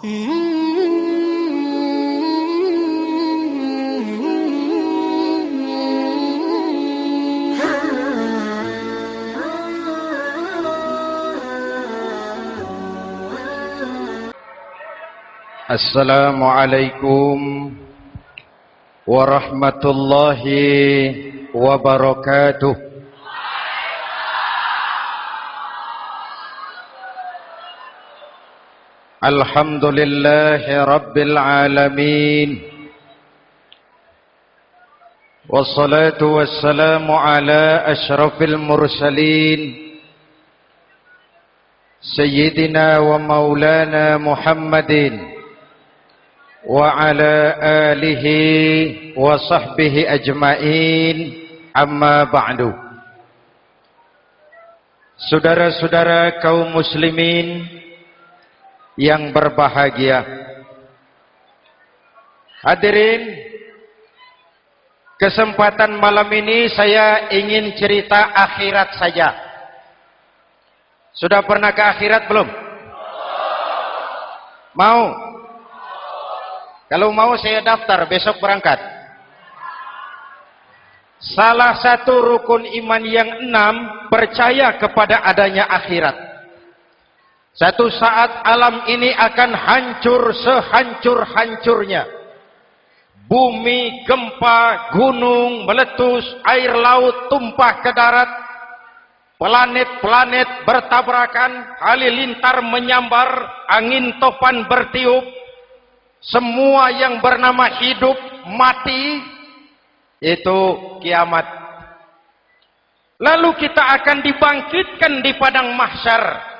Assalamualaikum warahmatullahi wabarakatuh. Alhamdulillahi rabbil alamin. Wassalatu wassalamu ala asyrafil mursalin Sayyidina wa maulana Muhammadin wa ala alihi wa sahbihi ajma'in, amma ba'du. Saudara-saudara kaum muslimin yang berbahagia, hadirin, kesempatan malam ini saya ingin cerita akhirat saja. Sudah pernah ke akhirat belum? Mau? Kalau mau saya daftar, besok berangkat. Salah satu rukun iman yang 6, percaya kepada adanya akhirat. Satu saat alam ini akan hancur sehancur-hancurnya. Bumi, gempa, gunung, meletus, air laut tumpah ke darat. Planet-planet bertabrakan, halilintar menyambar, angin topan bertiup. Semua yang bernama hidup, mati, itu kiamat. Lalu kita akan dibangkitkan di padang mahsyar,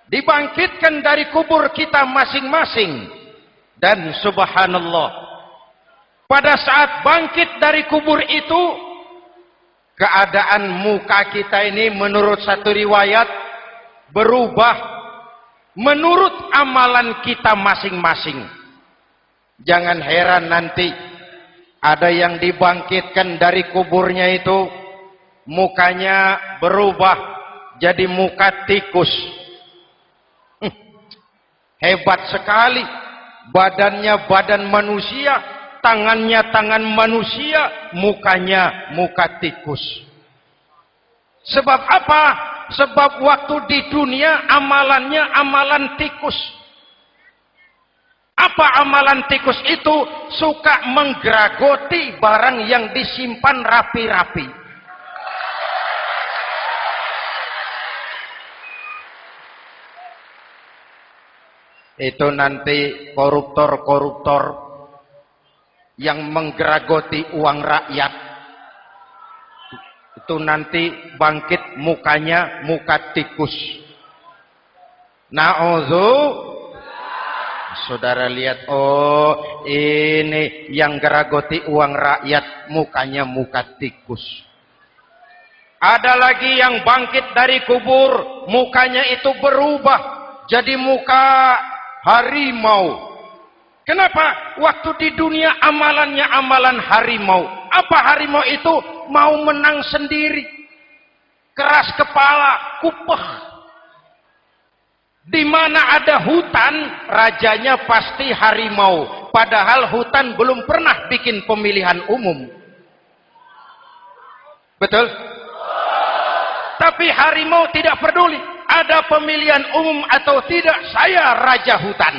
dibangkitkan dari kubur kita masing-masing. Dan subhanallah, pada saat bangkit dari kubur itu, keadaan muka kita ini menurut satu riwayat berubah menurut amalan kita masing-masing. Jangan heran nanti ada yang dibangkitkan dari kuburnya itu mukanya berubah jadi muka tikus. Hebat sekali, badannya badan manusia, tangannya tangan manusia, mukanya muka tikus. Sebab apa? Sebab waktu di dunia amalannya amalan tikus. Apa amalan tikus itu? Suka menggeragoti barang yang disimpan rapi-rapi. Itu nanti koruptor-koruptor yang menggeragoti uang rakyat, itu nanti bangkit mukanya muka tikus. Na'udzu. Saudara lihat, oh ini yang geragoti uang rakyat, mukanya muka tikus. Ada lagi yang bangkit dari kubur, mukanya itu berubah jadi muka harimau. Kenapa? Waktu di dunia amalannya amalan harimau. Apa harimau itu? Mau menang sendiri, keras kepala, kupeh. Di mana ada hutan, rajanya pasti harimau. Padahal hutan belum pernah bikin pemilihan umum. Betul? Tapi harimau tidak peduli ada pemilihan umum atau tidak, saya raja hutan.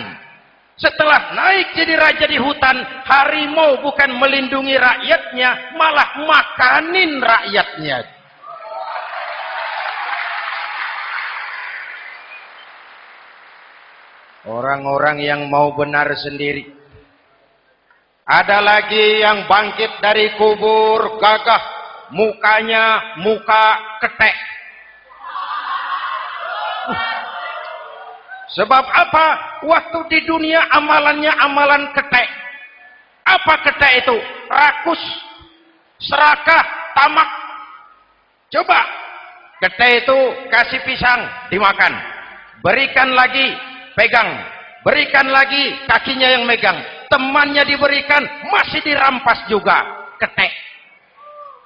Setelah naik jadi raja di hutan, harimau bukan melindungi rakyatnya, malah makanin rakyatnya. Orang-orang yang mau benar sendiri. Ada lagi yang bangkit dari kubur gagah, mukanya muka ketek. Sebab apa? Waktu di dunia amalannya amalan ketek. Apa ketek itu? Rakus, serakah, tamak. Coba, ketek itu kasih pisang, dimakan. Berikan lagi, pegang, berikan lagi, kakinya yang megang, temannya diberikan, masih dirampas juga, ketek.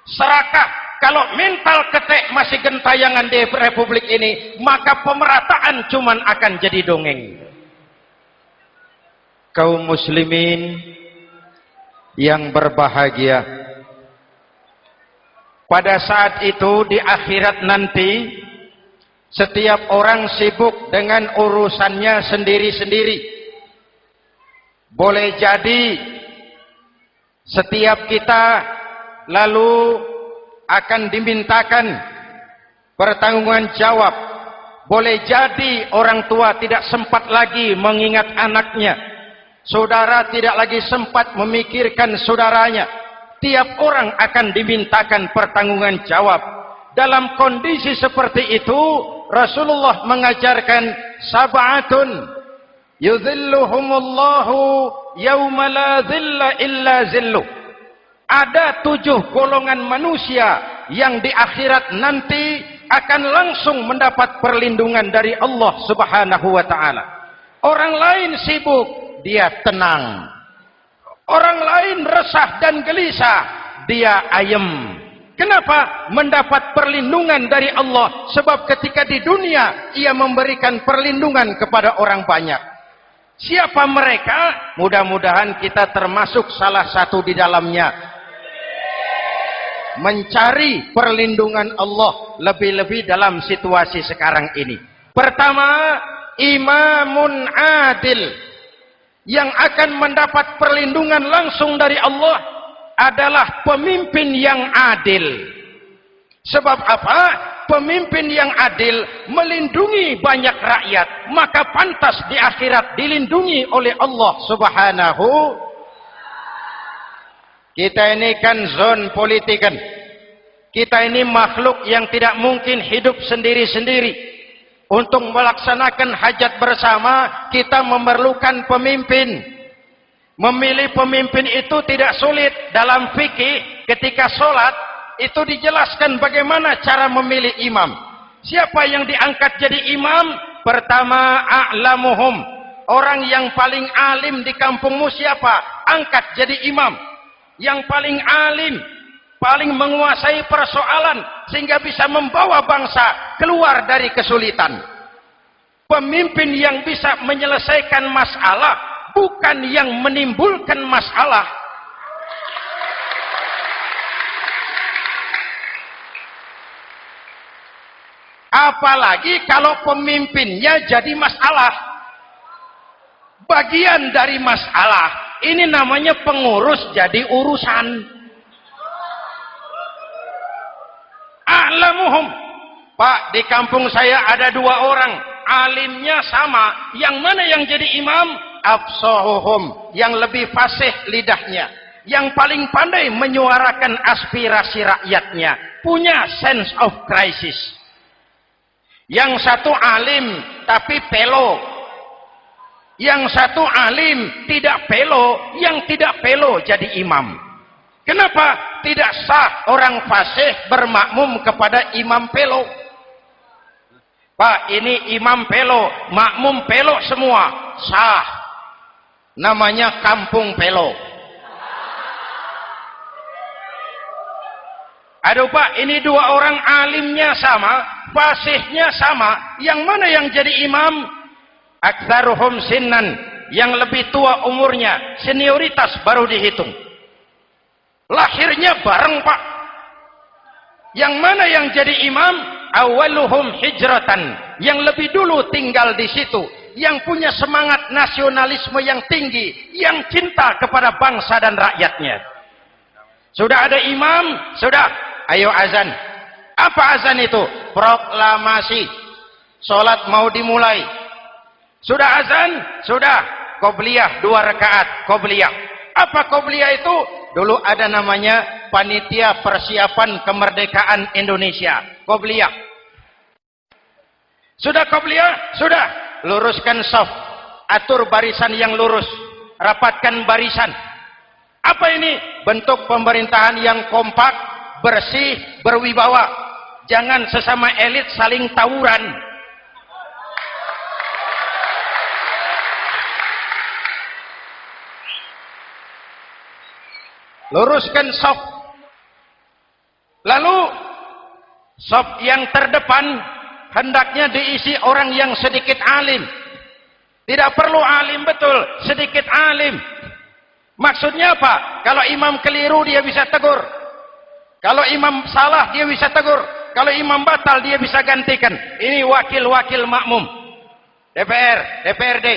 Serakah, kalau mental ketek masih gentayangan di republik ini, maka pemerataan cuman akan jadi dongeng. kaum muslimin yang berbahagia. Pada saat itu di akhirat nanti, setiap orang sibuk dengan urusannya sendiri-sendiri. Boleh jadi setiap kita lalu akan dimintakan pertanggungan jawab. Boleh jadi orang tua tidak sempat lagi mengingat anaknya. Saudara tidak lagi sempat memikirkan saudaranya. Tiap orang akan dimintakan pertanggungan jawab. Dalam kondisi seperti itu, Rasulullah mengajarkan sab'atun yudhilluhumullahu yawma la dhilla illa zilluh. Ada 7 golongan manusia yang di akhirat nanti akan langsung mendapat perlindungan dari Allah Subhanahu wa taala. Orang lain sibuk, dia tenang. Orang lain resah dan gelisah, dia ayem. Kenapa? Mendapat perlindungan dari Allah. Sebab ketika di dunia ia memberikan perlindungan kepada orang banyak. Siapa mereka? Mudah-mudahan kita termasuk salah satu di dalamnya. Mencari perlindungan Allah lebih-lebih dalam situasi sekarang ini. Pertama, imamun adil yang akan mendapat perlindungan langsung dari Allah adalah pemimpin yang adil. Sebab apa? Pemimpin yang adil melindungi banyak rakyat, maka pantas di akhirat dilindungi oleh Allah Subhanahu. Kita ini kan zon politikan. Kita ini makhluk yang tidak mungkin hidup sendiri-sendiri. Untuk melaksanakan hajat bersama, kita memerlukan pemimpin. Memilih pemimpin itu tidak sulit. Dalam fikih, ketika sholat, itu dijelaskan bagaimana cara memilih imam. Siapa yang diangkat jadi imam? Pertama, a'lamuhum. Orang yang paling alim di kampungmu siapa? Angkat jadi imam. Yang paling alim, paling menguasai persoalan sehingga bisa membawa bangsa keluar dari kesulitan. Pemimpin yang bisa menyelesaikan masalah, bukan yang menimbulkan masalah. Apalagi kalau pemimpinnya jadi masalah, bagian dari masalah. Ini namanya pengurus jadi urusan. A'lamuhum. Pak, di kampung saya ada 2 orang, alimnya sama. Yang mana yang jadi imam? Afsahuhum, yang lebih fasih lidahnya, yang paling pandai menyuarakan aspirasi rakyatnya, punya sense of crisis. Yang satu alim tapi pelo. Yang satu alim tidak pelo, yang tidak pelo jadi imam. Kenapa? Tidak sah orang fasih bermakmum kepada imam pelo. Pak, ini imam pelo, makmum pelo semua. Sah. Namanya kampung pelo. Aduh Pak, ini 2 orang alimnya sama, fasihnya sama. Yang mana yang jadi imam? Aktsaruhum sinnan, yang lebih tua umurnya, senioritas baru dihitung. Lahirnya bareng Pak. Yang mana yang jadi imam? Awaluhum hijratan, yang lebih dulu tinggal di situ, yang punya semangat nasionalisme yang tinggi, yang cinta kepada bangsa dan rakyatnya. Sudah ada imam, sudah, ayo azan. Apa azan itu? Proklamasi. Salat mau dimulai. Sudah azan? Sudah. Qobliyah 2 rakaat. Qobliyah. Apa qobliyah itu? Dulu ada namanya Panitia Persiapan Kemerdekaan Indonesia. Qobliyah. Sudah qobliyah? Sudah. Luruskan shaf. Atur barisan yang lurus. Rapatkan barisan. Apa ini? Bentuk pemerintahan yang kompak, bersih, berwibawa. Jangan sesama elit saling tawuran. Luruskan shaf. Lalu shaf yang terdepan hendaknya diisi orang yang sedikit alim. Tidak perlu alim betul, sedikit alim. Maksudnya apa? Kalau imam keliru dia bisa tegur. Kalau imam salah dia bisa tegur. Kalau imam batal dia bisa gantikan. Ini wakil-wakil makmum. DPR, DPRD.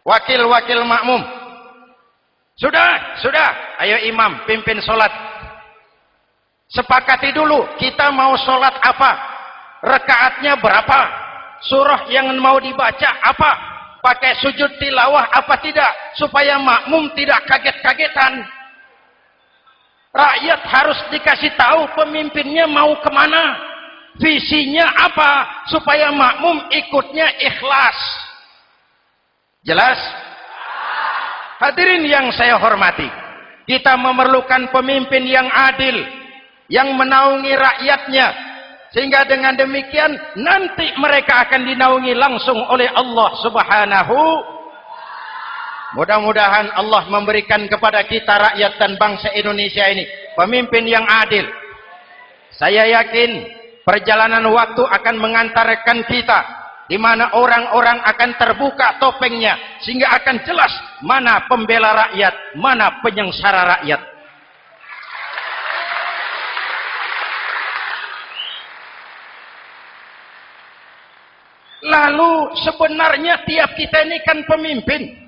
Wakil-wakil makmum. Sudah. Ayo imam, pimpin sholat. Sepakati dulu, kita mau sholat apa? Rakaatnya berapa? Surah yang mau dibaca apa? Pakai sujud tilawah apa tidak? Supaya makmum tidak kaget-kagetan. Rakyat harus dikasih tahu pemimpinnya mau kemana. Visinya apa? Supaya makmum ikutnya ikhlas. Jelas? Hadirin yang saya hormati, kita memerlukan pemimpin yang adil, yang menaungi rakyatnya, sehingga dengan demikian nanti mereka akan dinaungi langsung oleh Allah Subhanahu. Mudah-mudahan Allah memberikan kepada kita rakyat dan bangsa Indonesia ini pemimpin yang adil. Saya yakin perjalanan waktu akan mengantarkan kita di mana orang-orang akan terbuka topengnya, sehingga akan jelas mana pembela rakyat, mana penyengsara rakyat. Lalu sebenarnya tiap kita ini kan pemimpin.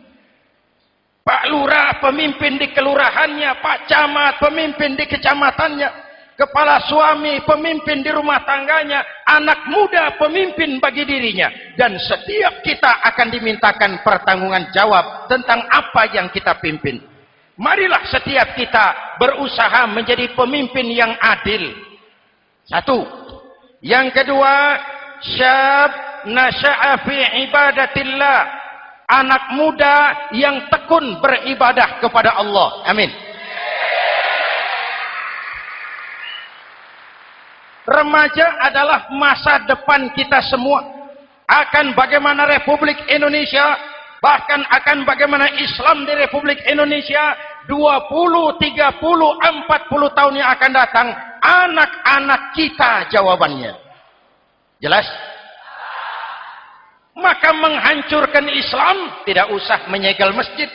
Pak Lurah pemimpin di kelurahannya, Pak Camat pemimpin di kecamatannya, kepala suami pemimpin di rumah tangganya, anak muda pemimpin bagi dirinya, dan setiap kita akan dimintakan pertanggungan jawab tentang apa yang kita pimpin. Marilah setiap kita berusaha menjadi pemimpin yang adil. Satu. Yang kedua, syab nasya'a fi ibadatillah, anak muda yang tekun beribadah kepada Allah. Amin. Remaja adalah masa depan kita semua. Akan bagaimana Republik Indonesia, bahkan akan bagaimana Islam di Republik Indonesia 20, 30, 40 tahun yang akan datang, anak-anak kita jawabannya. Jelas? Maka menghancurkan Islam tidak usah menyegel masjid,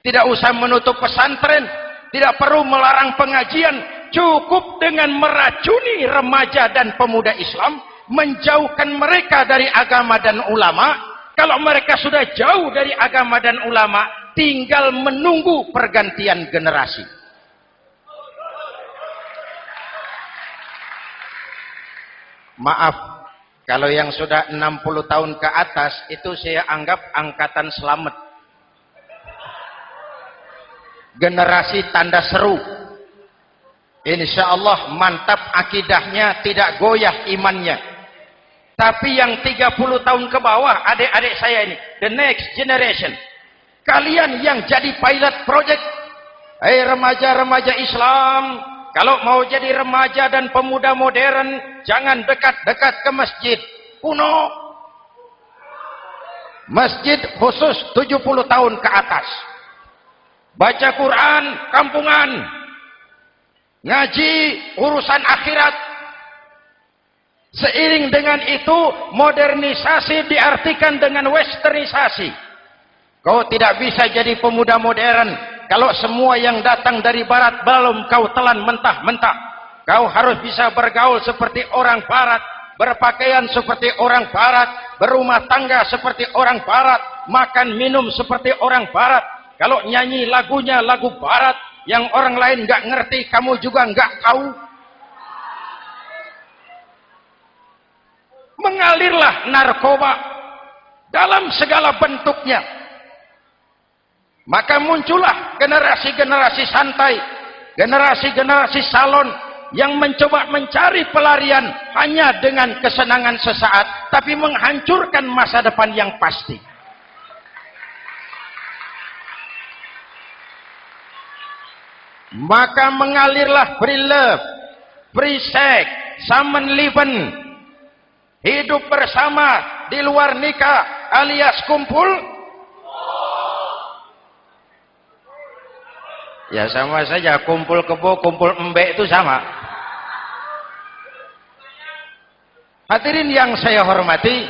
tidak usah menutup pesantren, tidak perlu melarang pengajian, cukup dengan meracuni remaja dan pemuda Islam, menjauhkan mereka dari agama dan ulama. Kalau mereka sudah jauh dari agama dan ulama, tinggal menunggu pergantian generasi. Maaf, kalau yang sudah 60 tahun ke atas, itu saya anggap angkatan selamat. Generasi tanda seru. Insya Allah mantap akidahnya, tidak goyah imannya. Tapi yang 30 tahun ke bawah, adik-adik saya ini, the next generation. Kalian yang jadi pilot project. Hei remaja-remaja Islam, kalau mau jadi remaja dan pemuda modern, jangan dekat-dekat ke masjid kuno. Masjid khusus 70 tahun ke atas. Baca Quran kampungan. Ngaji urusan akhirat. Seiring dengan itu, modernisasi diartikan dengan westernisasi. Kau tidak bisa jadi pemuda modern kalau semua yang datang dari barat belum kau telan mentah-mentah. Kau harus bisa bergaul seperti orang barat, berpakaian seperti orang barat, berumah tangga seperti orang barat, makan minum seperti orang barat. Kalau nyanyi lagunya lagu barat yang orang lain nggak ngerti, kamu juga nggak tahu. Mengalirlah narkoba dalam segala bentuknya. Maka muncullah generasi-generasi santai, generasi-generasi salon yang mencoba mencari pelarian hanya dengan kesenangan sesaat, tapi menghancurkan masa depan yang pasti. Maka mengalirlah free love, free sex, Samenleben, hidup bersama di luar nikah alias kumpul. Ya sama saja, kumpul kebo, kumpul embek itu sama. Hadirin yang saya hormati,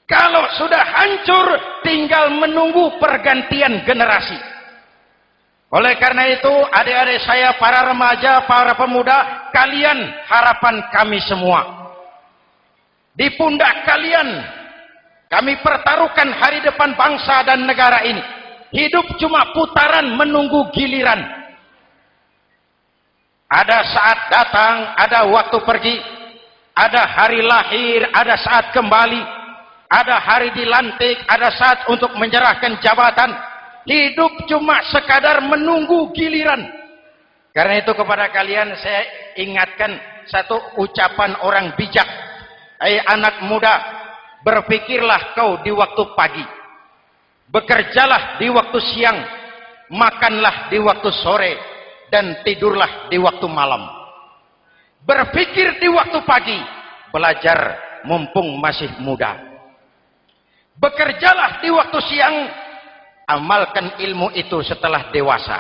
kalau sudah hancur, tinggal menunggu pergantian generasi. Oleh karena itu, adik-adik saya, para remaja, para pemuda, kalian harapan kami semua. Di pundak kalian, kami pertaruhkan hari depan bangsa dan negara ini. Hidup cuma putaran menunggu giliran. Ada saat datang, ada waktu pergi. Ada hari lahir, ada saat kembali, ada hari dilantik, ada saat untuk menyerahkan jabatan. Hidup cuma sekadar menunggu giliran. Karena itu kepada kalian saya ingatkan satu ucapan orang bijak. Hai anak muda, berpikirlah kau di waktu pagi, bekerjalah di waktu siang, makanlah di waktu sore, dan tidurlah di waktu malam. Berpikir di waktu pagi, belajar mumpung masih muda. Bekerjalah di waktu siang, amalkan ilmu itu setelah dewasa.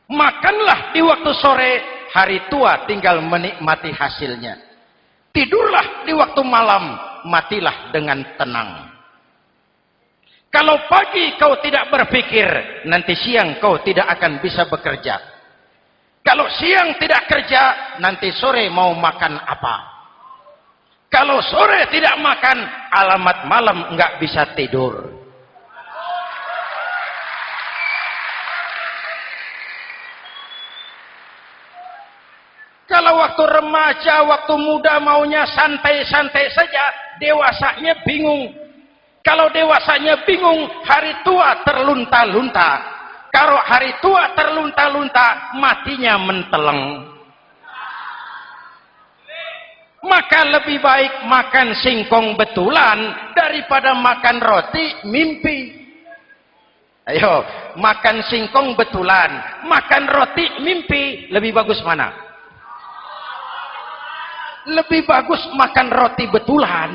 Makanlah di waktu sore, hari tua tinggal menikmati hasilnya. Tidurlah di waktu malam, matilah dengan tenang. Kalau pagi kau tidak berpikir, nanti siang kau tidak akan bisa bekerja. Kalau siang tidak kerja, nanti sore mau makan apa? Kalau sore tidak makan, alamat malam nggak bisa tidur. Kalau waktu remaja, waktu muda maunya santai-santai saja, dewasanya bingung. Kalau dewasanya bingung, hari tua terlunta-lunta. Kalau hari tua terlunta-lunta, matinya menteleng. Maka lebih baik makan singkong betulan daripada makan roti mimpi. Ayo, makan singkong betulan, makan roti mimpi, lebih bagus mana? Lebih bagus makan roti betulan.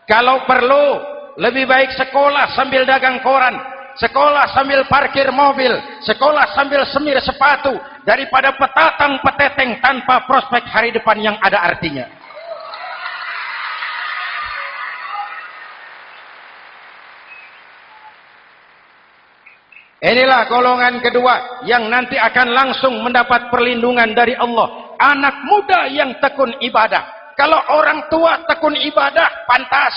Kalau perlu, lebih baik sekolah sambil dagang koran, sekolah sambil parkir mobil, sekolah sambil semir sepatu, daripada petatang peteteng tanpa prospek hari depan yang ada artinya. Inilah golongan kedua yang nanti akan langsung mendapat perlindungan dari Allah. Anak muda yang tekun ibadah. Kalau orang tua tekun ibadah, pantas.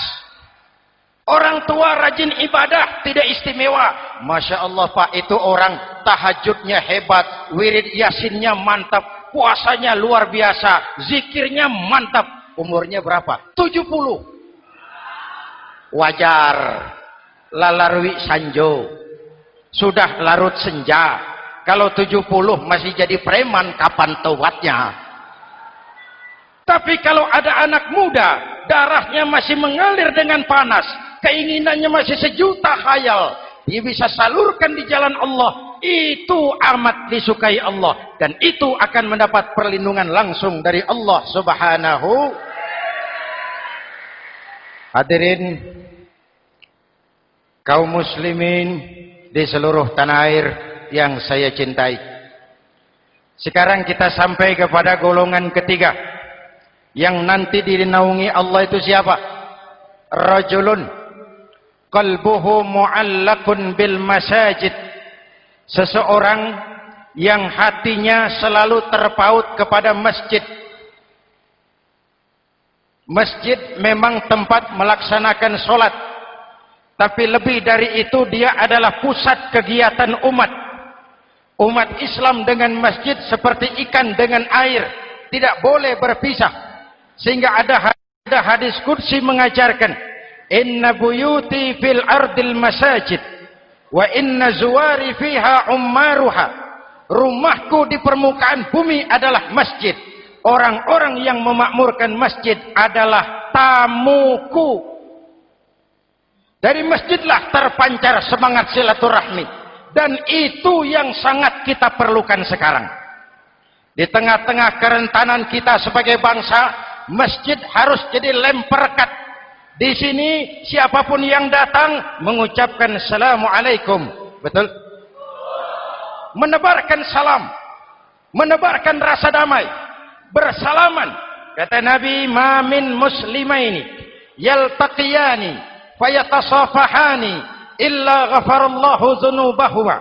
Orang tua rajin ibadah tidak istimewa. Masya Allah Pak, itu orang tahajudnya hebat, wirid yasinnya mantap, puasanya luar biasa, zikirnya mantap. Umurnya berapa? 70. Wajar. Lalarwi sanjo. Sudah larut senja. Kalau 70 masih jadi preman, kapan taubatnya? Tapi kalau ada anak muda, darahnya masih mengalir dengan panas, keinginannya masih sejuta khayal, dia bisa salurkan di jalan Allah, itu amat disukai Allah, dan itu akan mendapat perlindungan langsung dari Allah Subhanahu. Hadirin kaum muslimin di seluruh tanah air yang saya cintai, sekarang kita sampai kepada golongan ketiga yang nanti dinaungi Allah. Itu siapa? Rajulun qalbuhu mu'allaqun bil masajid. Seseorang yang hatinya selalu terpaut kepada masjid. Masjid memang tempat melaksanakan sholat, tapi lebih dari itu dia adalah pusat kegiatan umat. Umat Islam dengan masjid seperti ikan dengan air, tidak boleh berpisah. Sehingga ada hadis qudsi mengajarkan, inna buyuti fil ardil masajid wa inna zuwari fiha ummaruha. Rumahku di permukaan bumi adalah masjid. Orang-orang yang memakmurkan masjid adalah tamuku. Dari masjidlah terpancar semangat silaturahmi, dan itu yang sangat kita perlukan sekarang. Di tengah-tengah kerentanan kita sebagai bangsa, masjid harus jadi lem perekat. Di sini siapapun yang datang mengucapkan assalamualaikum, betul? Menebarkan salam, menebarkan rasa damai, bersalaman, Kata Nabi, "Ma min muslimaini yaltaqiyani fayatasafahani illa ghafarallahu dzunubahuma."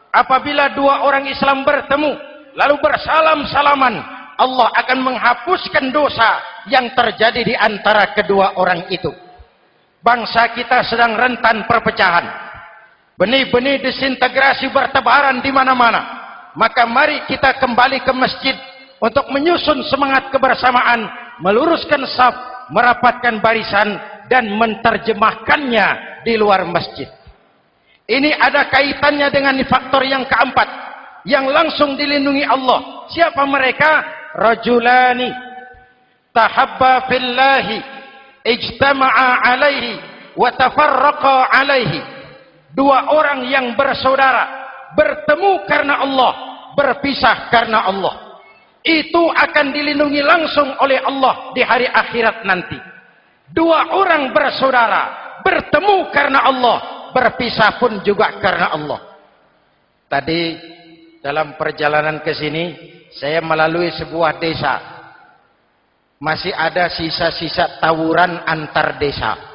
Apabila dua orang Islam bertemu lalu bersalam-salaman, Allah akan menghapuskan dosa yang terjadi di antara kedua orang itu. Bangsa kita sedang rentan perpecahan. Benih-benih disintegrasi bertebaran di mana-mana. Maka mari kita kembali ke masjid untuk menyusun semangat kebersamaan, meluruskan saf, merapatkan barisan, dan menerjemahkannya di luar masjid. Ini ada kaitannya dengan faktor yang keempat, yang langsung dilindungi Allah. Siapa mereka? Rajulani tahabba fillahi ijtama'a alaihi wa tafarraqa alaihi. Dua orang yang bersaudara, bertemu karena Allah, berpisah karena Allah. Itu akan dilindungi langsung oleh Allah di hari akhirat nanti. Dua orang bersaudara, bertemu karena Allah, berpisah pun juga karena Allah. Tadi dalam perjalanan ke sini, saya melalui sebuah desa. Masih ada sisa-sisa tawuran antar desa.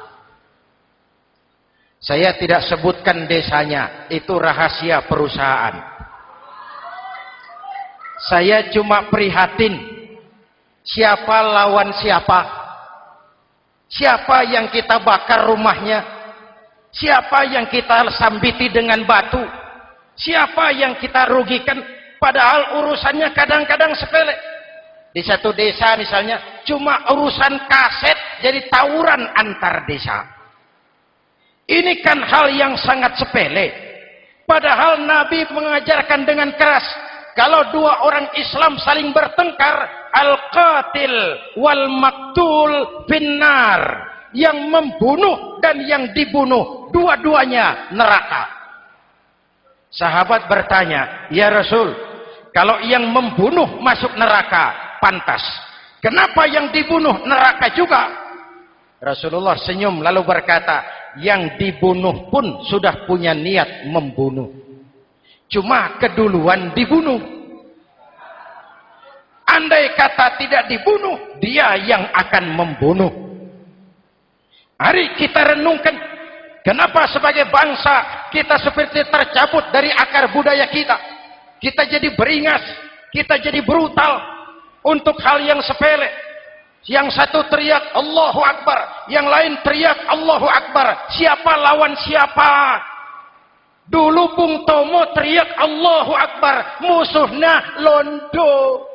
Saya tidak sebutkan desanya, itu rahasia perusahaan. Saya cuma prihatin, siapa lawan siapa, siapa yang kita bakar rumahnya, siapa yang kita sambiti dengan batu, siapa yang kita rugikan, padahal urusannya kadang-kadang sepele. Di satu desa misalnya, cuma urusan kaset jadi tawuran antar desa. Ini kan hal yang sangat sepele. Padahal Nabi mengajarkan dengan keras, kalau dua orang Islam saling bertengkar, al-qatil wal maktul finnar. Yang membunuh dan yang dibunuh, dua-duanya neraka. Sahabat bertanya, "Ya Rasul, kalau yang membunuh masuk neraka, pantas. Kenapa yang dibunuh neraka juga?" Rasulullah senyum lalu berkata, "Yang dibunuh pun sudah punya niat membunuh. Cuma keduluan dibunuh. Andai kata tidak dibunuh, dia yang akan membunuh." Mari kita renungkan, kenapa sebagai bangsa kita seperti tercabut dari akar budaya kita. Kita jadi beringas, kita jadi brutal untuk hal yang sepele. Yang satu teriak Allahu Akbar, yang lain teriak Allahu Akbar. Siapa lawan siapa? Dulu Bung Tomo teriak Allahu Akbar, musuhnya londo.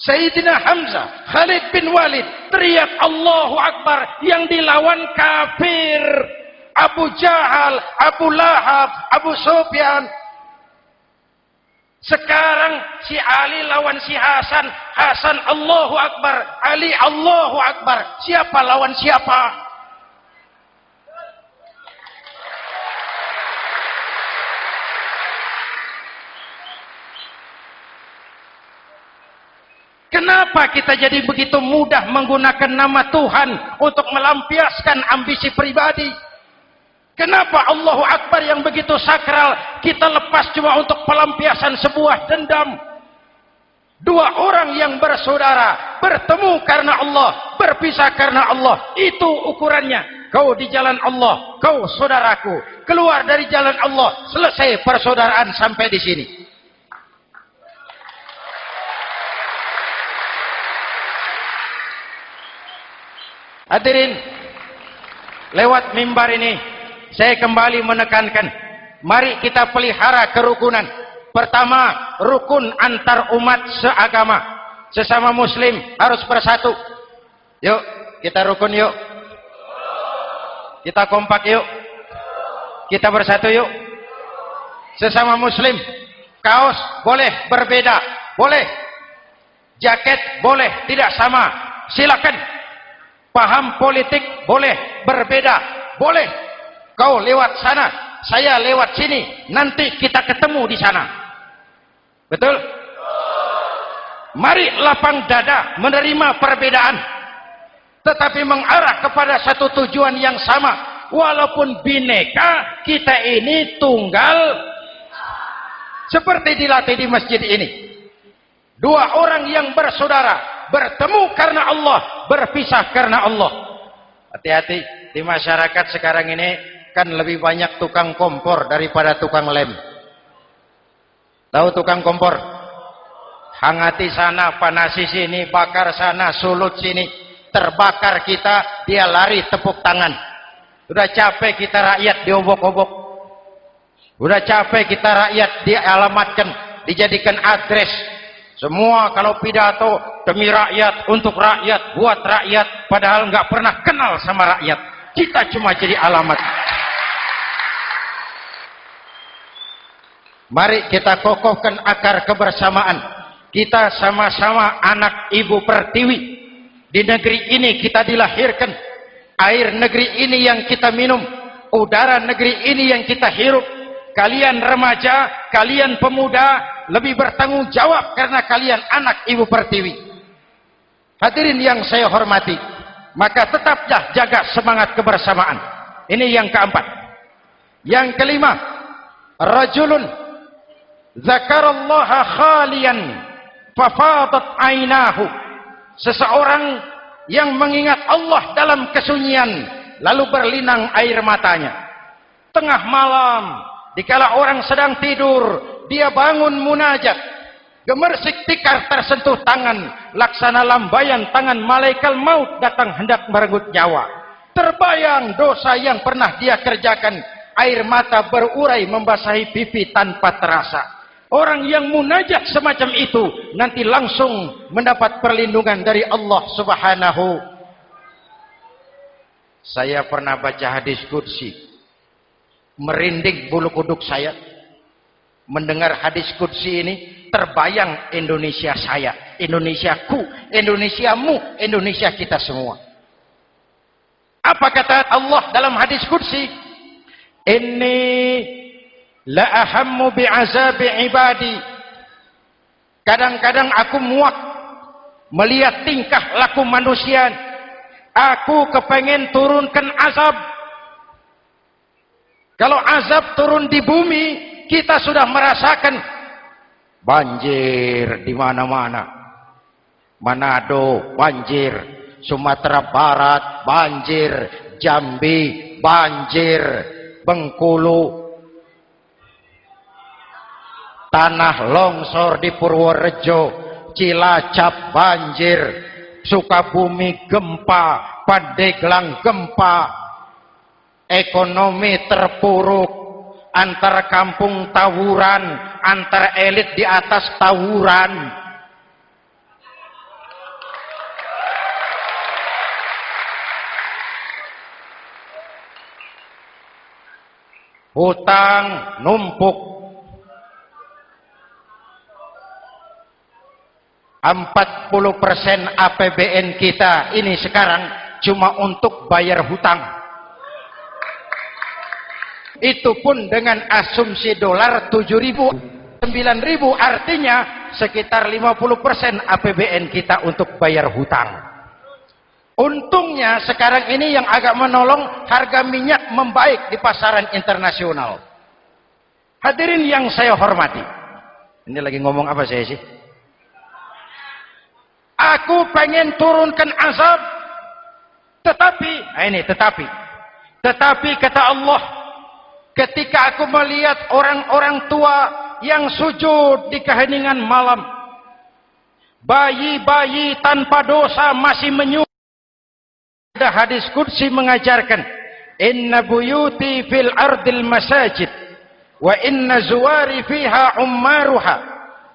Sayyidina Hamzah, Khalid bin Walid teriak Allahu Akbar, yang dilawan kafir. Abu Jahal, Abu Lahab, Abu Sufyan. Sekarang si Ali lawan si Hasan, Hasan Allahu Akbar, Ali Allahu Akbar. Siapa lawan siapa? Kenapa kita jadi begitu mudah menggunakan nama Tuhan untuk melampiaskan ambisi pribadi? Kenapa Allahu Akbar yang begitu sakral kita lepas cuma untuk pelampiasan sebuah dendam? Dua orang yang bersaudara bertemu karena Allah, berpisah karena Allah. Itu ukurannya. Kau di jalan Allah, kau saudaraku. Keluar dari jalan Allah, selesai persaudaraan sampai di sini. Hadirin, lewat mimbar ini saya kembali menekankan, mari kita pelihara kerukunan. Pertama, rukun antar umat seagama. Sesama muslim harus bersatu. Yuk, kita rukun yuk. Kita kompak yuk. Kita bersatu yuk. Sesama muslim, kaos boleh berbeda, boleh. Jaket boleh tidak sama, silakan. Paham politik boleh berbeda, boleh. Kau lewat sana, saya lewat sini, nanti kita ketemu di sana. Betul? Mari lapang dada menerima perbedaan, tetapi mengarah kepada satu tujuan yang sama. Walaupun bineka, kita ini tunggal, seperti dilatih di masjid ini. Dua orang yang bersaudara, bertemu karena Allah, berpisah karena Allah. Hati-hati, di masyarakat sekarang ini kan lebih banyak tukang kompor daripada tukang lem. Tahu tukang kompor? Hangati sana, panasi sini, bakar sana, sulut sini. Terbakar kita, dia lari tepuk tangan. Udah capek kita rakyat diobok-obok. Udah capek kita rakyat dialamatkan, dijadikan adres. Semua kalau pidato demi rakyat, untuk rakyat, buat rakyat, padahal nggak pernah kenal sama rakyat. Kita cuma jadi alamat. Mari kita kokohkan akar kebersamaan. Kita sama-sama anak Ibu Pertiwi. Di negeri ini kita dilahirkan. Air negeri ini yang kita minum. Udara negeri ini yang kita hirup. Kalian remaja, kalian pemuda, lebih bertanggung jawab karena kalian anak Ibu Pertiwi. Hadirin yang saya hormati, maka tetaplah jaga semangat kebersamaan. Ini yang keempat. Yang kelima, rajulun zakarallaha khalian fafadat ainahu. Seseorang yang mengingat Allah dalam kesunyian lalu berlinang air matanya. Tengah malam, dikala orang sedang tidur, dia bangun munajat. Gemersik tikar tersentuh tangan, laksana lambaian tangan malaikat maut datang hendak merenggut nyawa. Terbayang dosa yang pernah dia kerjakan, air mata berurai membasahi pipi tanpa terasa. Orang yang munajat semacam itu nanti langsung mendapat perlindungan dari Allah Subhanahu. Saya pernah baca hadis qudsi, merinding bulu kuduk saya mendengar hadis qudsi ini. Terbayang Indonesia saya, Indonesiaku, Indonesiamu, Indonesia kita semua. Apa kata Allah dalam hadis qudsi? Inni la ahammu bi'azabi ibadi. Kadang-kadang aku muak melihat tingkah laku manusia. Aku kepengen turunkan azab. Kalau azab turun di bumi, kita sudah merasakan banjir di mana-mana. Manado banjir, Sumatera Barat banjir, Jambi banjir, Bengkulu, tanah longsor di Purworejo, Cilacap banjir, Sukabumi gempa, Pandeglang gempa, ekonomi terpuruk, antar kampung tawuran, antar elit di atas tawuran. Hutang numpuk. 40% APBN kita ini sekarang cuma untuk bayar hutang. Itu pun dengan asumsi dolar 7.000, 9.000, artinya sekitar 50% APBN kita untuk bayar hutang. Untungnya sekarang ini yang agak menolong, harga minyak membaik di pasaran internasional. Hadirin yang saya hormati, ini lagi ngomong apa saya sih? Aku pengen turunkan azab, tetapi kata Allah, ketika aku melihat orang-orang tua yang sujud di keheningan malam, bayi-bayi tanpa dosa masih menyujud. Ada hadis qudsi mengajarkan, inna buyuti fil ardil masajid wa inna zuwari fiha ummaruha.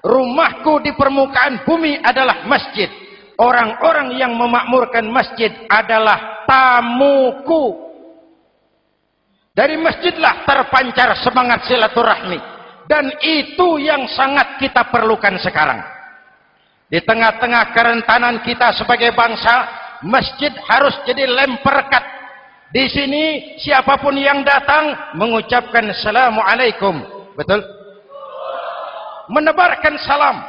Rumahku di permukaan bumi adalah masjid. Orang-orang yang memakmurkan masjid adalah tamuku. Dari masjidlah terpancar semangat silaturahmi. Dan itu yang sangat kita perlukan sekarang. Di tengah-tengah kerentanan kita sebagai bangsa, masjid harus jadi lem perekat. Di sini siapapun yang datang mengucapkan assalamualaikum. Betul? Menebarkan salam,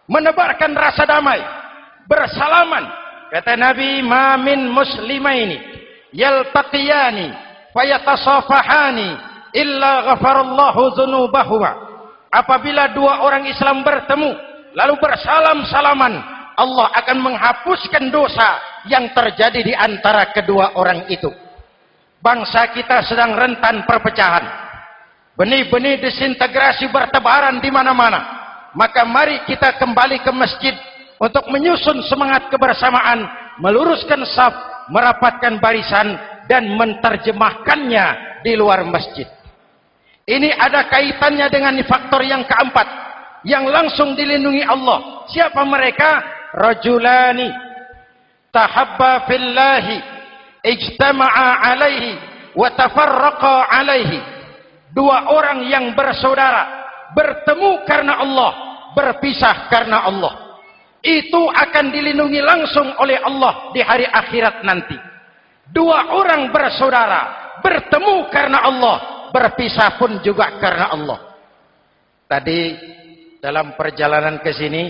menebarkan rasa damai, bersalaman. Kata Nabi, ma min muslimaini yaltaqiyani fayatasafahani illa ghafarallahu dzunubahuma. Apabila dua orang Islam bertemu lalu bersalam-salaman, Allah akan menghapuskan dosa yang terjadi di antara kedua orang itu. Bangsa kita sedang rentan perpecahan. Benih-benih disintegrasi bertebaran di mana-mana. Maka mari kita kembali ke masjid untuk menyusun semangat kebersamaan, meluruskan saf, merapatkan barisan, dan menerjemahkannya di luar masjid. Ini ada kaitannya dengan faktor yang keempat, yang langsung dilindungi Allah. Siapa mereka? Rajulani tahabba fillahi ijtama'a alaihi wa tafarraqa alaihi. Dua orang yang bersaudara, bertemu karena Allah, berpisah karena Allah. Itu akan dilindungi langsung oleh Allah di hari akhirat nanti. Dua orang bersaudara, bertemu karena Allah, berpisah pun juga karena Allah. Tadi dalam perjalanan ke sini,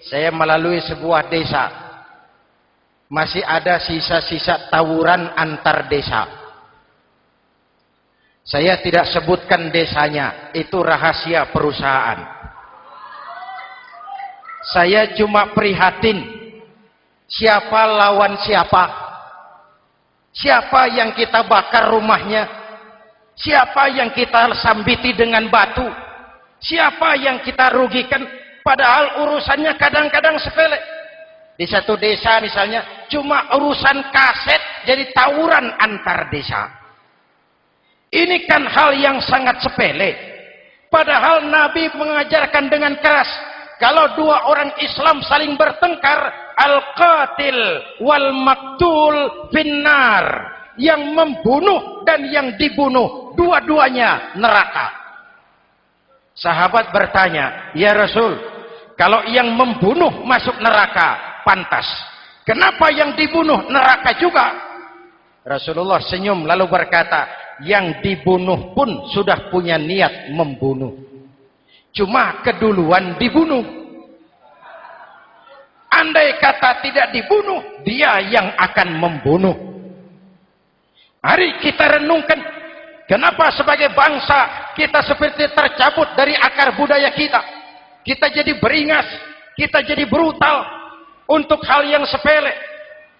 saya melalui sebuah desa. Masih ada sisa-sisa tawuran antar desa. Saya tidak sebutkan desanya, itu rahasia perusahaan. Saya cuma prihatin, siapa lawan siapa, siapa yang kita bakar rumahnya, siapa yang kita sambiti dengan batu, siapa yang kita rugikan, padahal urusannya kadang-kadang sepele. Di satu desa misalnya, cuma urusan kaset jadi tawuran antar desa. Ini kan hal yang sangat sepele. Padahal Nabi mengajarkan dengan keras, kalau dua orang Islam saling bertengkar, al-qatil wal maktul finnar. Yang membunuh dan yang dibunuh, dua-duanya neraka. Sahabat bertanya, ya Rasul, kalau yang membunuh masuk neraka, pantas. Kenapa yang dibunuh neraka juga? Rasulullah senyum lalu berkata, yang dibunuh pun sudah punya niat membunuh. Cuma keduluan dibunuh. Andai kata tidak dibunuh, dia yang akan membunuh. Mari kita renungkan, kenapa sebagai bangsa kita seperti tercabut dari akar budaya kita. Kita jadi beringas, kita jadi brutal untuk hal yang sepele.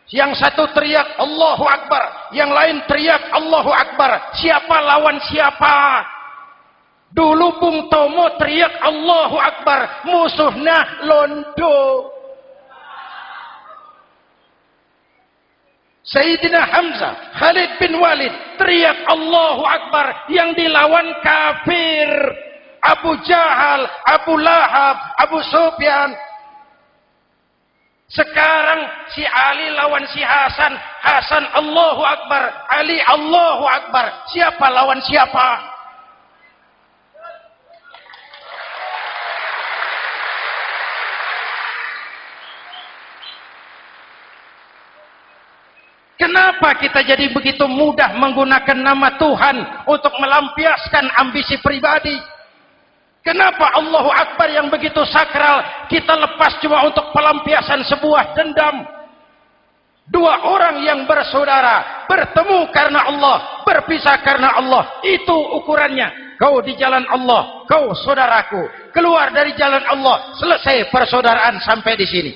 Yang satu teriak Allahu Akbar, yang lain teriak Allahu Akbar. Siapa lawan siapa? Dulu Bung Tomo teriak Allahu Akbar, musuhnya londo. Sayyidina Hamzah, Khalid bin Walid teriak Allahu Akbar, yang dilawan kafir. Abu Jahal, Abu Lahab, Abu Sufyan. Sekarang si Ali lawan si Hasan, Hasan Allahu Akbar, Ali Allahu Akbar. Siapa lawan siapa? Kenapa kita jadi begitu mudah menggunakan nama Tuhan untuk melampiaskan ambisi pribadi? Kenapa Allahu Akbar yang begitu sakral kita lepas cuma untuk pelampiasan sebuah dendam? Dua orang yang bersaudara bertemu karena Allah, berpisah karena Allah. Itu ukurannya. Kau di jalan Allah, kau saudaraku. Keluar dari jalan Allah, selesai persaudaraan sampai di sini.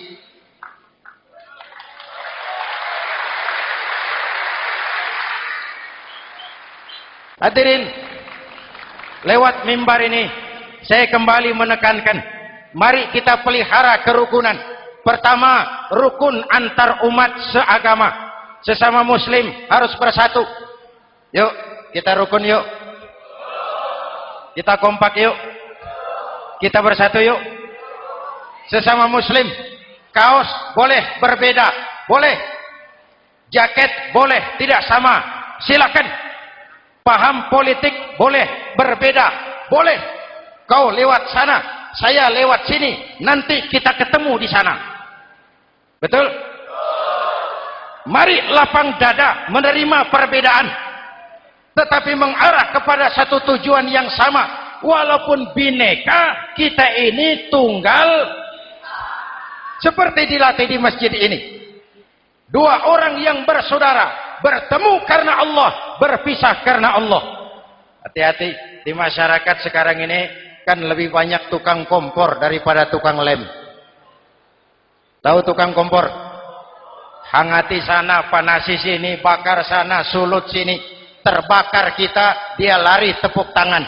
Hadirin, lewat mimbar ini saya kembali menekankan, mari kita pelihara kerukunan. Pertama, rukun antar umat seagama, sesama muslim harus bersatu. Yuk, kita rukun yuk. Kita kompak yuk. Kita bersatu yuk. Sesama muslim, kaos boleh berbeda, boleh. Jaket boleh tidak sama, silakan. Paham politik boleh berbeda, boleh. Kau lewat sana, saya lewat sini, nanti kita ketemu di sana. Betul? Mari lapang dada menerima perbedaan, tetapi mengarah kepada satu tujuan yang sama. Walaupun bineka, kita ini tunggal. Seperti dilatih di masjid ini. Dua orang yang bersaudara bertemu karena Allah, berpisah karena Allah. Hati-hati, di masyarakat sekarang ini kan lebih banyak tukang kompor daripada tukang lem. Tahu tukang kompor? Hangati sana, panasi sini, bakar sana, sulut sini. Terbakar kita, dia lari tepuk tangan.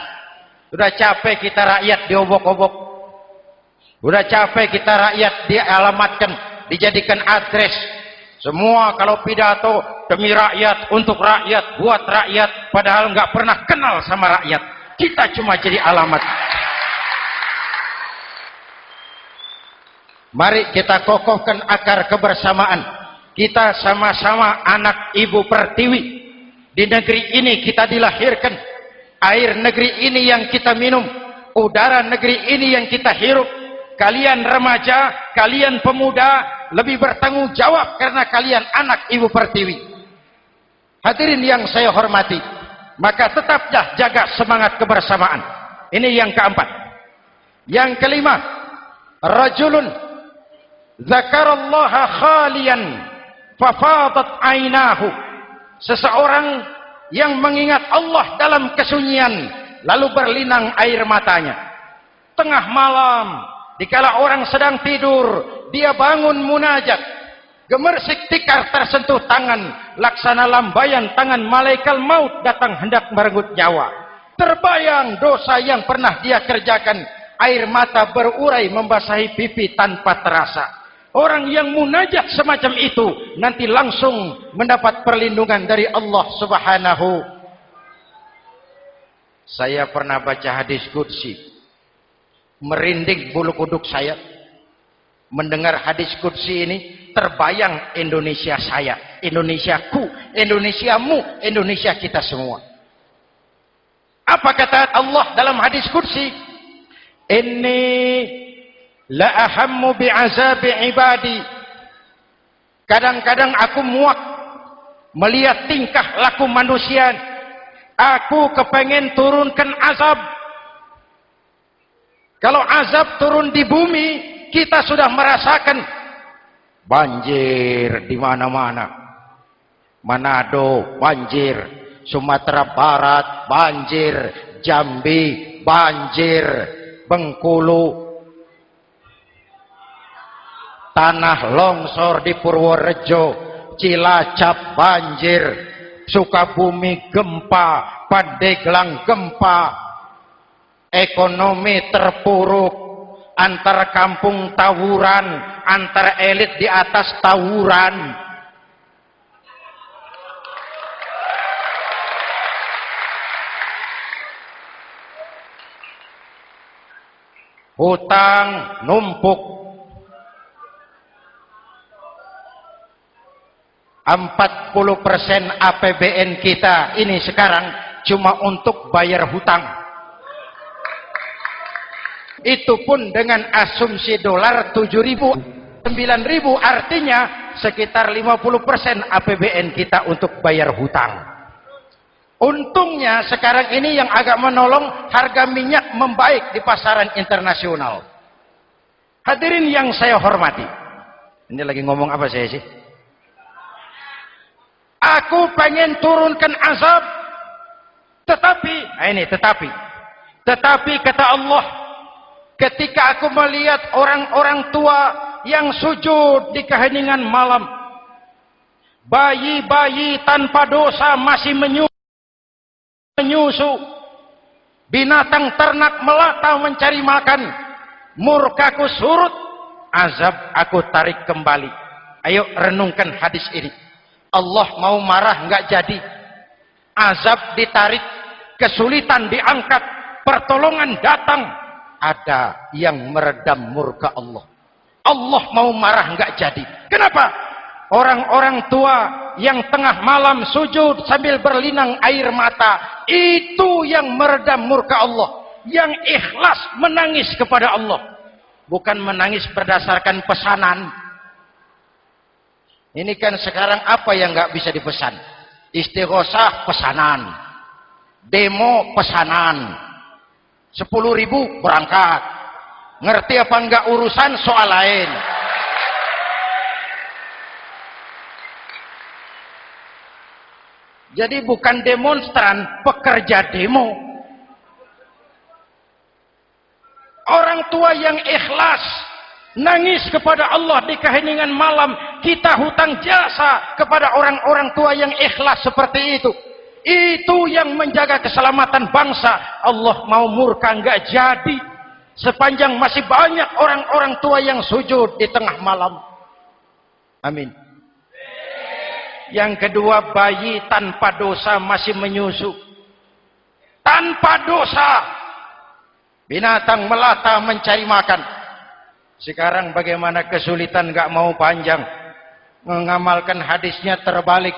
Udah capek kita rakyat diobok-obok. Udah capek kita rakyat dialamatkan, dijadikan address. Semua kalau pidato demi rakyat, untuk rakyat, buat rakyat, padahal nggak pernah kenal sama rakyat. Kita cuma jadi alamat. Mari kita kokohkan akar kebersamaan. Kita sama-sama anak Ibu Pertiwi. Di negeri ini kita dilahirkan. Air negeri ini yang kita minum. Udara negeri ini yang kita hirup. Kalian remaja, kalian pemuda, lebih bertanggung jawab karena kalian anak Ibu Pertiwi. Hadirin yang saya hormati, maka tetaplah jaga semangat kebersamaan. Ini yang keempat. Yang kelima, rajulun zakarallaha khalian fafadat ainahu. Seseorang yang mengingat Allah dalam kesunyian lalu berlinang air matanya. Tengah malam, dikala orang sedang tidur, dia bangun munajat. Gemersik tikar tersentuh tangan, laksana lambaian tangan malaikat maut datang hendak merenggut nyawa. Terbayang dosa yang pernah dia kerjakan, air mata berurai membasahi pipi tanpa terasa. Orang yang munajat semacam itu nanti langsung mendapat perlindungan dari Allah Subhanahu. Saya pernah baca hadis qudsi, merinding bulu kuduk saya mendengar hadis qudsi ini. Terbayang Indonesia saya, Indonesiaku, Indonesiamu, Indonesia kita semua. Apa kata Allah dalam hadis qudsi? Inni la ahammu bi'azabi ibadi. Kadang-kadang aku muak melihat tingkah laku manusia. Aku kepengen turunkan azab. Kalau azab turun di bumi, kita sudah merasakan banjir di mana-mana. Manado banjir, Sumatera Barat banjir, Jambi banjir, Bengkulu, tanah longsor di Purworejo, Cilacap banjir, Sukabumi gempa, Pandeglang gempa, ekonomi terpuruk, antar kampung tawuran, antar elit di atas tawuran. Hutang numpuk. 40% APBN kita ini sekarang cuma untuk bayar hutang. Itu pun dengan asumsi dolar 7.000, 9.000, artinya sekitar 50% APBN kita untuk bayar hutang. Untungnya sekarang ini yang agak menolong, harga minyak membaik di pasaran internasional. Hadirin yang saya hormati, ini lagi ngomong apa saya sih? Aku pengen turunkan azab, tetapi kata Allah, ketika aku melihat orang-orang tua yang sujud di keheningan malam, bayi-bayi tanpa dosa masih menyusu, binatang ternak melata mencari makan, murkaku surut, azab aku tarik kembali. Ayo renungkan hadis ini. Allah mau marah nggak jadi, azab ditarik, kesulitan diangkat, pertolongan datang, ada yang meredam murka Allah. Allah mau marah nggak jadi. Kenapa? Orang-orang tua yang tengah malam sujud sambil berlinang air mata, itu yang meredam murka Allah. Yang ikhlas menangis kepada Allah, bukan menangis berdasarkan pesanan. Ini kan sekarang apa yang nggak bisa dipesan? Istighosah pesanan, demo pesanan, 10.000 berangkat. Ngerti apa enggak urusan soal lain. Jadi bukan demonstran, pekerja demo. Orang tua yang ikhlas nangis kepada Allah di keheningan malam, kita hutang jasa kepada orang-orang tua yang ikhlas seperti itu. Itu yang menjaga keselamatan bangsa. Allah mau murka enggak jadi sepanjang masih banyak orang-orang tua yang sujud di tengah malam. Amin. Yang kedua, bayi tanpa dosa masih menyusu. Tanpa dosa. Binatang melata mencari makan. Sekarang bagaimana kesulitan, gak mau panjang. Mengamalkan hadisnya terbalik.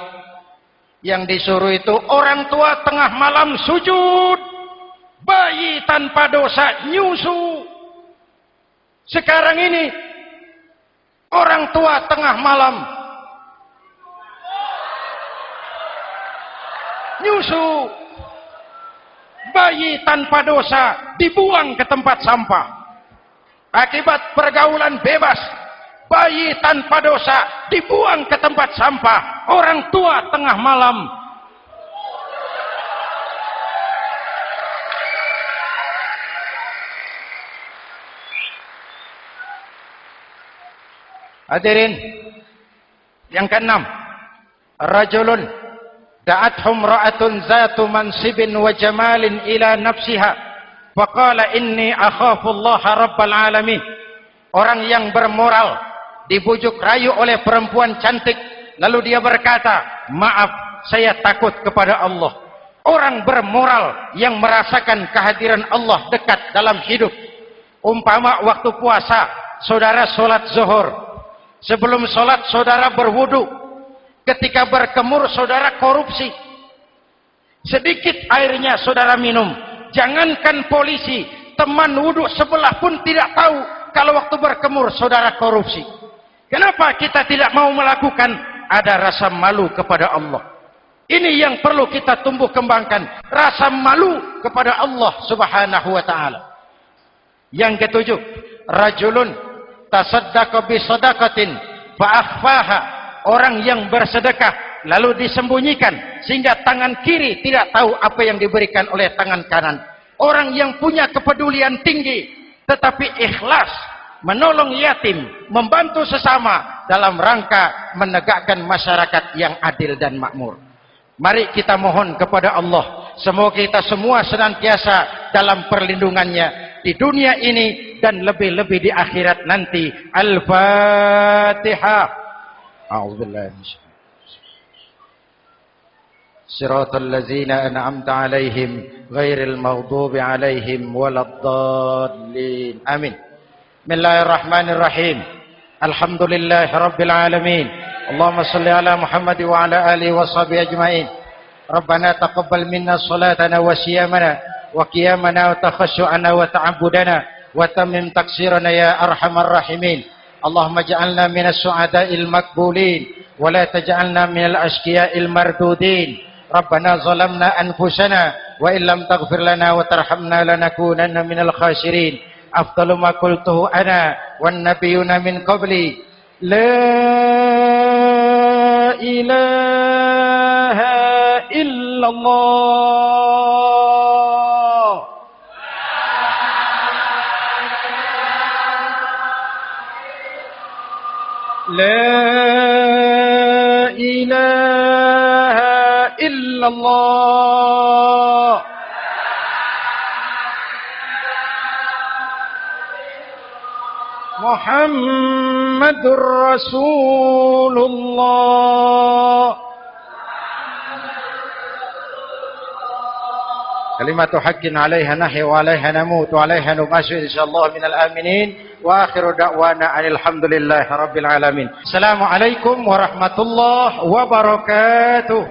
Yang disuruh itu orang tua tengah malam sujud. Bayi tanpa dosa nyusu. Sekarang ini orang tua tengah malam nyusu. Bayi tanpa dosa dibuang ke tempat sampah. Akibat pergaulan bebas, bayi tanpa dosa dibuang ke tempat sampah. Orang tua tengah malam hadirin. Yang keenam, rajulun da'athum ra'atun zatu mansibin wa jamalin ila nafsiha faqala inni akhafu Allah rabbal alamin. Orang yang bermoral dibujuk rayu oleh perempuan cantik, lalu dia berkata, maaf, saya takut kepada Allah. Orang bermoral yang merasakan kehadiran Allah dekat dalam hidup. Umpama waktu puasa, saudara sholat zuhur. Sebelum sholat saudara berwudu. Ketika berkemur saudara korupsi. Sedikit airnya saudara minum. Jangankan polisi, teman wudu sebelah pun tidak tahu kalau waktu berkemur saudara korupsi. Kenapa kita tidak mau melakukan? Ada rasa malu kepada Allah. Ini yang perlu kita tumbuh kembangkan, rasa malu kepada Allah Subhanahu wa taala. Yang ketujuh, rajulun tasaddaqa bi shadaqatin fa akhfaha. Orang yang bersedekah lalu disembunyikan sehingga tangan kiri tidak tahu apa yang diberikan oleh tangan kanan. Orang yang punya kepedulian tinggi tetapi ikhlas menolong yatim, membantu sesama dalam rangka menegakkan masyarakat yang adil dan makmur. Mari kita mohon kepada Allah, semoga kita semua senantiasa dalam perlindungannya di dunia ini dan lebih-lebih di akhirat nanti. Al-Fatihah. A'udzubillahi minasyaitonir rajim. Shiratal ladzina an'amta 'alaihim ghairil maghdubi 'alaihim waladdallin. Amin. Bismillahirrahmanirrahim. Alhamdulillahirabbil alamin. Allahumma shalli ala Muhammad wa ala alihi wa sahbihi ajmain. Rabbana taqabbal minna salatana wa siyamana wa qiyamana wa takhashu'ana wa ta'abbudana wa tammim taqsirana ya arhamar rahimin. Allahumma ja'alna minas su'ada'il maqbulin wa la taj'alna minal ashqiya'il mardudin. Rabbana zalamna anfusana wa illam taghfir lana wa tarhamna lanakunanna minal khasirin. Afdalu ma qultuhu ana wan nabiyyuna min qabli la ilaha illallah. La ilaha illallah. Muhammadur Rasulullah. Kalimatu haqqin 'alaiha nahya wa 'alaiha namut wa 'alaiha nubashu insyaallah minal aminin wa akhiru da'wana alhamdulillahi rabbil alamin. Assalamualaikum warahmatullahi wabarakatuh.